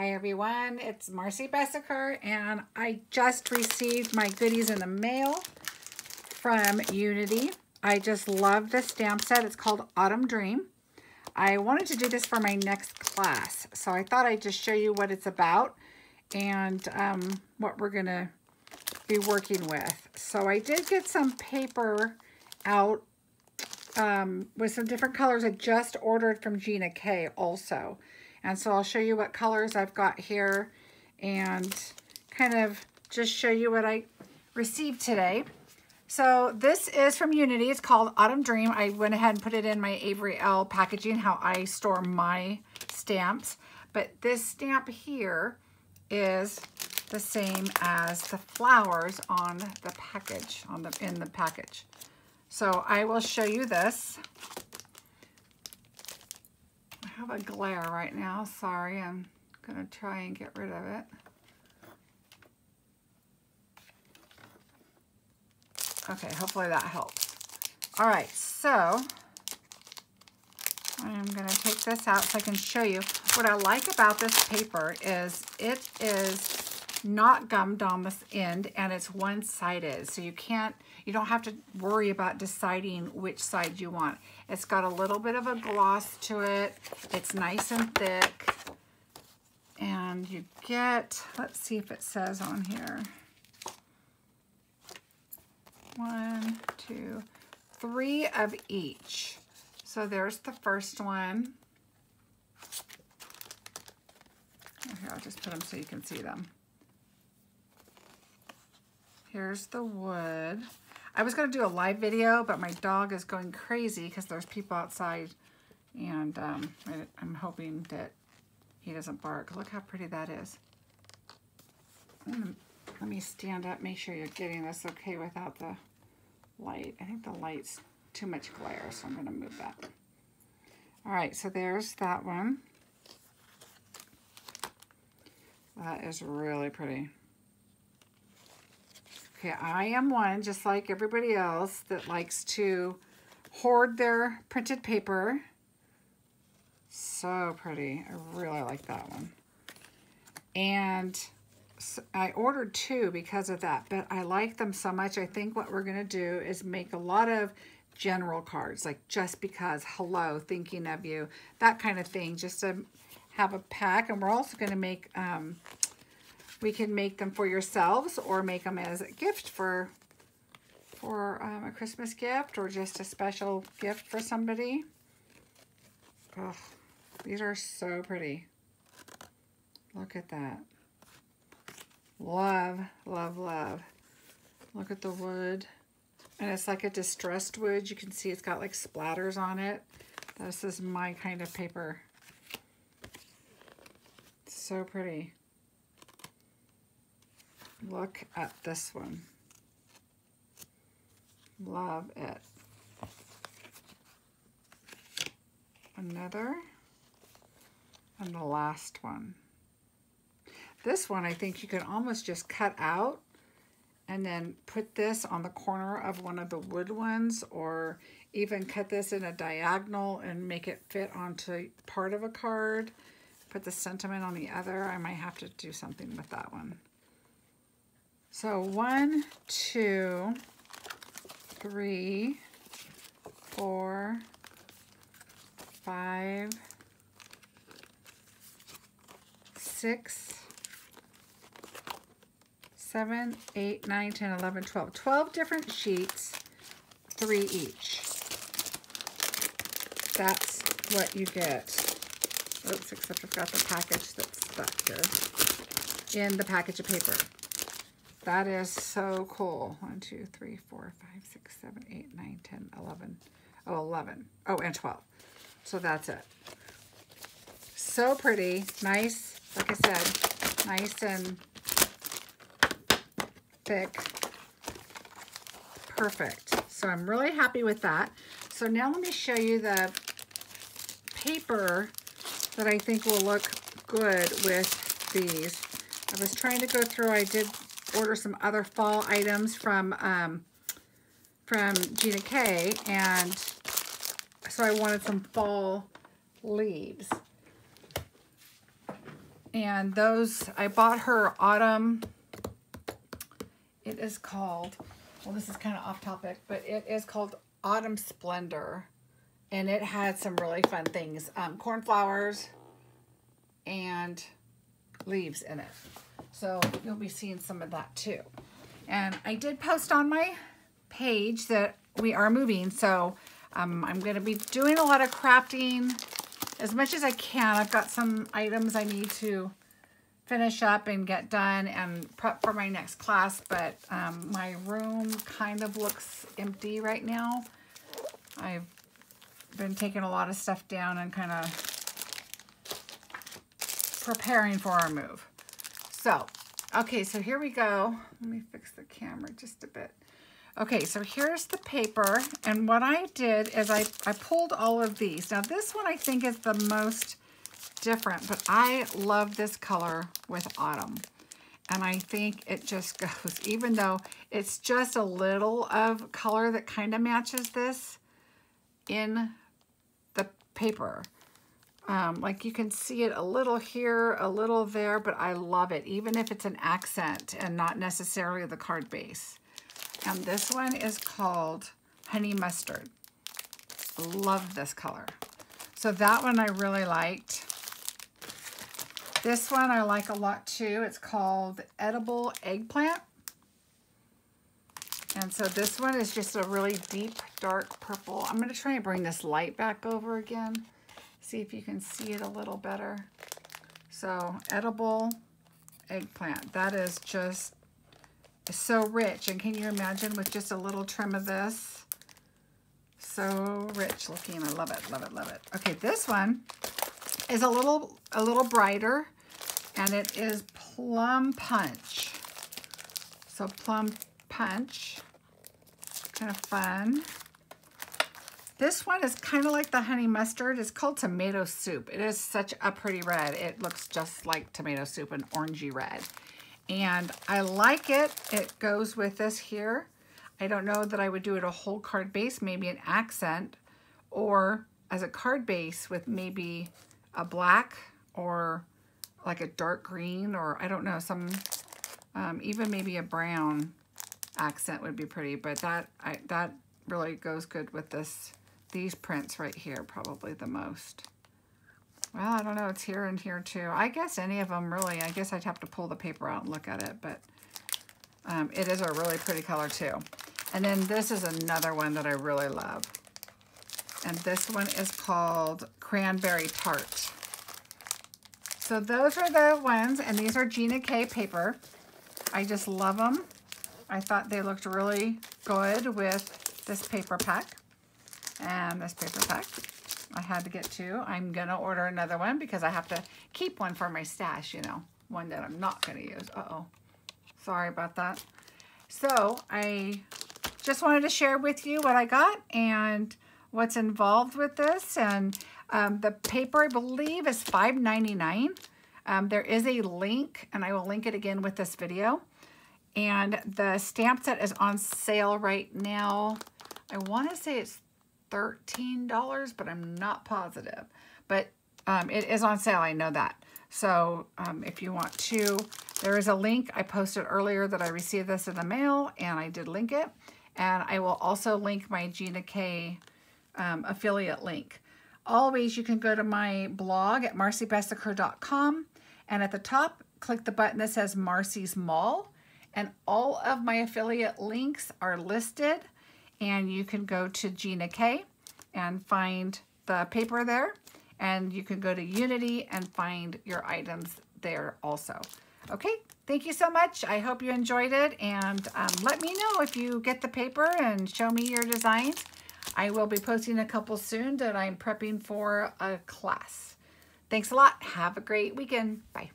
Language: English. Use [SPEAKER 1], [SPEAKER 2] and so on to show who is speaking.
[SPEAKER 1] Hi everyone, it's Marcy Bessaker, and I just received my goodies in the mail from Unity. I just love this stamp set. It's called Autumn Dream. I wanted to do this for my next class, so I thought I'd just show you what it's about and what we're gonna be working with. So I did get some paper out with some different colors I just ordered from Gina K also. And so I'll show you what colors I've got here and kind of just show you what I received today. So this is from Unity. It's called Autumn Dream. I went ahead and put it in my Avery L packaging, how I store my stamps. But this stamp here is the same as the flowers on the package, in the package. So I will show you this. I have a glare right now. Sorry, I'm gonna try and get rid of it. Okay, hopefully that helps. All right, so I'm gonna take this out so I can show you. What I like about this paper is it is not gummed on this end and it's one-sided, so you don't have to worry about deciding which side you want. It's got a little bit of a gloss to it. It's nice and thick, and you get, let's see if it says on here, 1, 2, 3 of each. So there's the first one. Here, I'll just put them so you can see them. Here's the wood. I was going to do a live video, but my dog is going crazy because there's people outside, and I'm hoping that he doesn't bark. Look how pretty that is. Let me stand up, make sure you're getting this okay without the light. I think the light's too much glare, so I'm going to move that. All right, so there's that one. That is really pretty. Okay, I am one, just like everybody else, that likes to hoard their printed paper. So pretty. I really like that one. And so I ordered 2 because of that, but I like them so much. I think what we're going to do is make a lot of general cards, like just because, hello, thinking of you, that kind of thing, just to have a pack. And we're also going to make... we can make them for yourselves or make them as a gift for a Christmas gift or just a special gift for somebody. Oh, these are so pretty. Look at that. Love, love, love. Look at the wood. And it's like a distressed wood. You can see it's got like splatters on it. This is my kind of paper. So pretty. Look at this one. Love it. Another. And the last one. This one I think you could almost just cut out and then put this on the corner of one of the wood ones, or even cut this in a diagonal and make it fit onto part of a card. Put the sentiment on the other. I might have to do something with that one. So 1, 2, 3, 4, 5, 6, 7, 8, 9, 10, 11, 12. 12 different sheets, 3 each. That's what you get. Oops, except I've got the package that's stuck here in the package of paper. That is so cool. 1, 2, 3, 4, 5, 6, 7, 8, 9, 10, 11. Oh, 11. Oh, and 12. So that's it. So pretty. Nice, like I said, nice and thick. Perfect. So I'm really happy with that. So now let me show you the paper that I think will look good with these. I was trying to go through, I did order some other fall items from Gina K, and so I wanted some fall leaves. And those, I bought her autumn, it is called, well, this is kind of off topic, but it is called Autumn Splendor. And it had some really fun things, cornflowers and leaves in it. So you'll be seeing some of that too. And I did post on my page that we are moving. So I'm going to be doing a lot of crafting as much as I can. I've got some items I need to finish up and get done and prep for my next class, but my room kind of looks empty right now. I've been taking a lot of stuff down and kind of preparing for our move. So, okay, so here we go. Let me fix the camera just a bit. Okay, so here's the paper, and what I did is I pulled all of these. Now this one I think is the most different, but I love this color with autumn. And I think it just goes, even though it's just a little of color that kind of matches this in the paper. Like you can see it a little here, a little there, but I love it, even if it's an accent and not necessarily the card base. And this one is called Honey Mustard. Love this color. So that one I really liked. This one I like a lot too. It's called Edible Eggplant. And so this one is just a really deep, dark purple. I'm going to try and bring this light back over again. See if you can see it a little better. So Edible Eggplant. That is just so rich. And can you imagine with just a little trim of this? So rich looking. I love it, love it, love it. Okay, this one is a little brighter, and it is Plum Punch. So Plum Punch, kind of fun. This one is kind of like the honey mustard. It's called Tomato Soup. It is such a pretty red. It looks just like tomato soup, an orangey red. And I like it. It goes with this here. I don't know that I would do it a whole card base, maybe an accent, or as a card base with maybe a black or like a dark green, or I don't know, some even maybe a brown accent would be pretty. But that really goes good with these prints right here, probably the most. Well, I don't know, it's here and here too. I guess any of them really. I guess I'd have to pull the paper out and look at it, but it is a really pretty color too. And then this is another one that I really love. And this one is called Cranberry Tart. So those are the ones, and these are Gina K paper. I just love them. I thought they looked really good with this paper pack and this paper pack. I had to get two. I'm gonna order another one because I have to keep one for my stash, you know, one that I'm not gonna use. Uh-oh, sorry about that. So I just wanted to share with you what I got and what's involved with this. And the paper, I believe, is $5.99. There is a link, and I will link it again with this video. And the stamp set is on sale right now. I want to say it's $13, but I'm not positive. But it is on sale, I know that. So if you want to, there is a link. I posted earlier that I received this in the mail, and I did link it. And I will also link my Gina K affiliate link. Always, you can go to my blog at marcybessacoeur.com, and at the top, click the button that says Marcy's Mall, and all of my affiliate links are listed, and you can go to Gina K and find the paper there, and you can go to Unity and find your items there also. Okay, thank you so much. I hope you enjoyed it, and let me know if you get the paper and show me your designs. I will be posting a couple soon that I'm prepping for a class. Thanks a lot. Have a great weekend. Bye.